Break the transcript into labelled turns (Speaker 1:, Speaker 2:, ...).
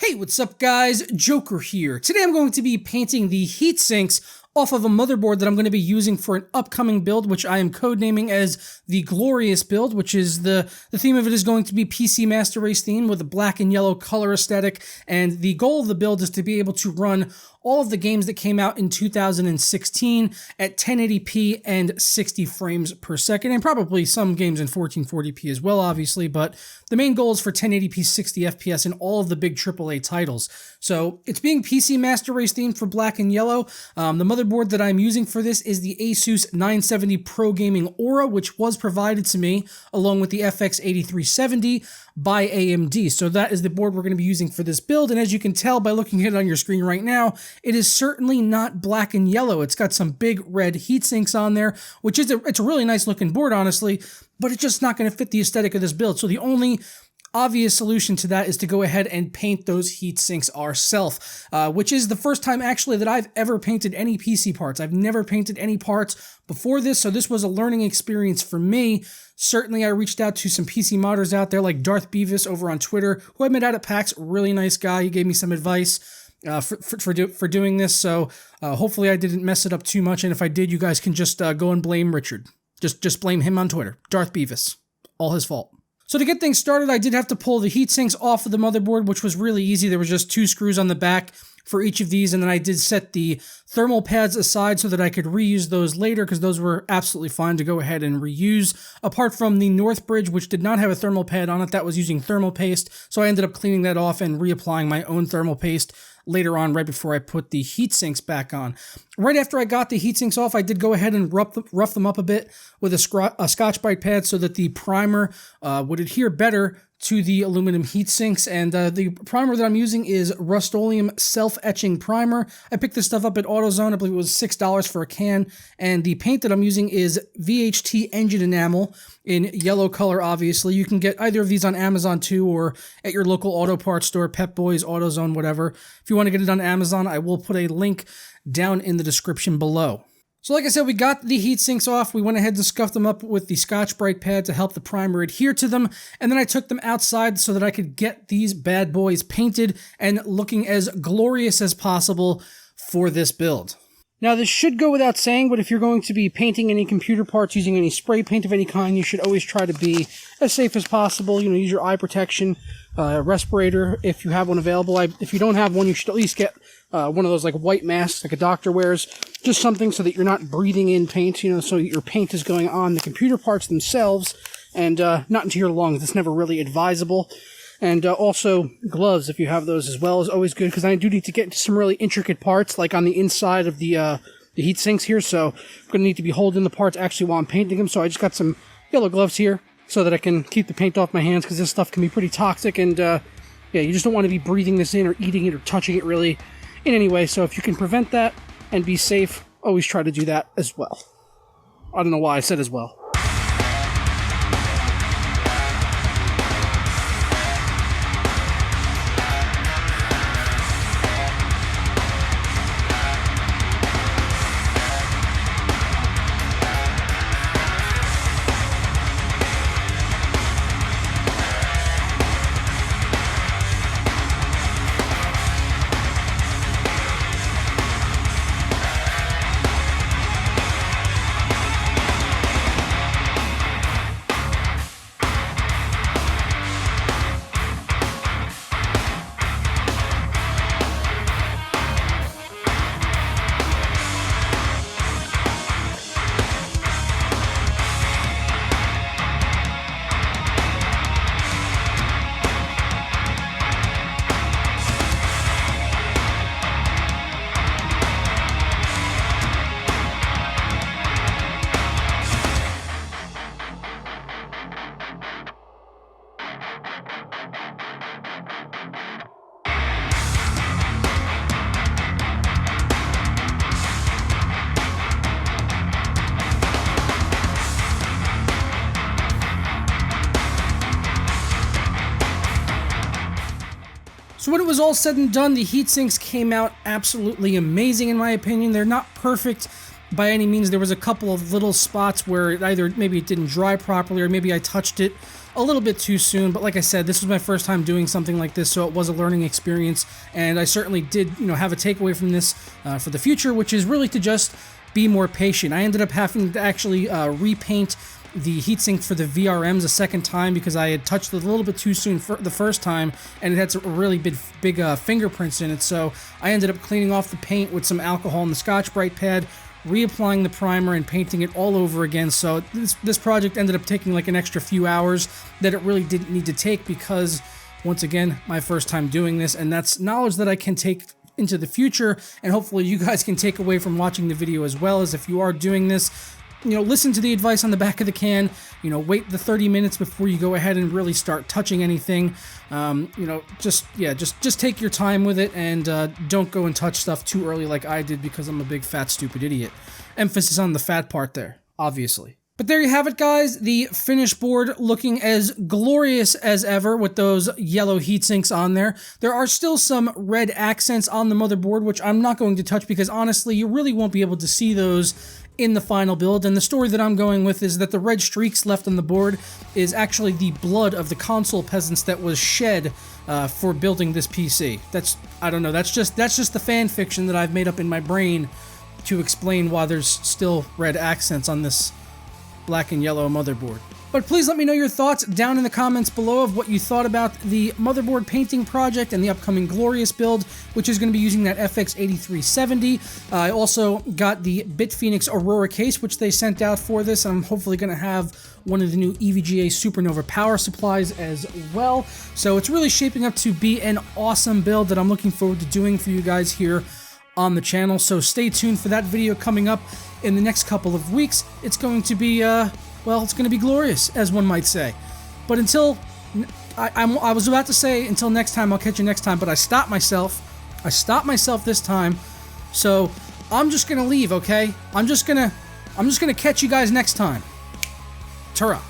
Speaker 1: Hey, what's up guys? Joker here. Today I'm going to be painting the Heatsinks off of a motherboard that I'm going to be using for an upcoming build, which I am codenaming as the Glorious build, which is the theme of it is going to be PC Master Race theme with a black and yellow color aesthetic, and the goal of the build is to be able to run all of the games that came out in 2016 at 1080p and 60 frames per second, and probably some games in 1440p as well, obviously, but the main goal is for 1080p 60 FPS in all of the big AAA titles. So it's being PC Master Race themed for black and yellow. The motherboard that I'm using for this is the Asus 970 Pro Gaming Aura, which was provided to me along with the FX 8370 by AMD. So that is the board we're going to be using for this build, and as you can tell by looking at it on your screen right now, it is certainly not black and yellow. It's got some big red heat sinks on there, which is it's a really nice looking board, honestly, but it's just not going to fit the aesthetic of this build. So the only obvious solution to that is to go ahead and paint those heat sinks ourselves, which is the first time actually that I've ever painted any PC parts. I've never painted any parts before this, so this was a learning experience for me. Certainly I reached out to some PC modders out there like Darth Beavis over on Twitter, who I met out at PAX, really nice guy. He gave me some advice for doing this, so hopefully I didn't mess it up too much, and if I did, you guys can just go and blame Richard. Just blame him on Twitter. Darth Beavis. All his fault. So to get things started, I did have to pull the heat sinks off of the motherboard, which was really easy. There was just 2 screws on the back for each of these, and then I did set the thermal pads aside so that I could reuse those later, because those were absolutely fine to go ahead and reuse, apart from the North Bridge, which did not have a thermal pad on it. That was using thermal paste, so I ended up cleaning that off and reapplying my own thermal paste later on, right before I put the heat sinks back on. Right after I got the heat sinks off, I did go ahead and rough them up a bit with a Scotch-Brite pad so that the primer would adhere better to the aluminum heat sinks, and the primer that I'm using is Rust-Oleum Self-Etching Primer. I picked this stuff up at AutoZone. I believe it was $6 for a can, and the paint that I'm using is VHT Engine Enamel in yellow color, obviously. You can get either of these on Amazon too, or at your local auto parts store, Pep Boys, AutoZone, whatever. If you want to get it on Amazon, I will put a link down in the description below. So like I said, we got the heat sinks off. We went ahead and scuffed them up with the Scotch-Brite pad to help the primer adhere to them, and then I took them outside so that I could get these bad boys painted and looking as glorious as possible for this build. Now, this should go without saying, but if you're going to be painting any computer parts using any spray paint of any kind, you should always try to be as safe as possible. You know, use your eye protection, respirator if you have one available. If you don't have one, you should at least get one of those like white masks like a doctor wears. Just something so that you're not breathing in paint, you know, so your paint is going on the computer parts themselves and not into your lungs. It's never really advisable. And also gloves, if you have those as well, is always good, because I do need to get into some really intricate parts, like on the inside of the heat sinks here, so I'm going to need to be holding the parts actually while I'm painting them, so I just got some yellow gloves here so that I can keep the paint off my hands, because this stuff can be pretty toxic, and yeah, you just don't want to be breathing this in or eating it or touching it really in any way, so if you can prevent that and be safe, always try to do that as well. I don't know why I said as well. So when it was all said and done, the heat sinks came out absolutely amazing in my opinion. They're not perfect by any means. There was a couple of little spots where maybe it didn't dry properly, or maybe I touched it a little bit too soon, but like I said, this was my first time doing something like this, so it was a learning experience, and I certainly did, have a takeaway from this for the future, which is really to just be more patient. I ended up having to actually repaint the heatsink for the VRMs a second time because I had touched it a little bit too soon for the first time, and it had some really big fingerprints in it, so I ended up cleaning off the paint with some alcohol and the Scotch-Brite pad, reapplying the primer and painting it all over again. So this project ended up taking like an extra few hours that it really didn't need to take because, once again, my first time doing this, and that's knowledge that I can take into the future, and hopefully you guys can take away from watching the video as well. As if you are doing this, listen to the advice on the back of the can, wait the 30 minutes before you go ahead and really start touching anything. Just take your time with it, and don't go and touch stuff too early like I did because I'm a big fat stupid idiot. Emphasis on the fat part there, obviously. But there you have it, guys, the finished board looking as glorious as ever with those yellow heat sinks on there. There are still some red accents on the motherboard, which I'm not going to touch because honestly, you really won't be able to see those in the final build, and the story that I'm going with is that the red streaks left on the board is actually the blood of the console peasants that was shed for building this PC. I don't know, that's just the fan fiction that I've made up in my brain to explain why there's still red accents on this black and yellow motherboard. But please let me know your thoughts down in the comments below of what you thought about the motherboard painting project and the upcoming Glorious build, which is going to be using that FX 8370. I also got the BitPhoenix Aurora case, which they sent out for this, and I'm hopefully going to have one of the new EVGA Supernova power supplies as well. So it's really shaping up to be an awesome build that I'm looking forward to doing for you guys here on the channel. So stay tuned for that video coming up in the next couple of weeks. It's going to be well, it's going to be glorious, as one might say. But until, I was about to say until next time, I'll catch you next time, but I stopped myself. I stopped myself this time. So I'm just going to leave, okay? I'm just going to catch you guys next time. Ta-ra.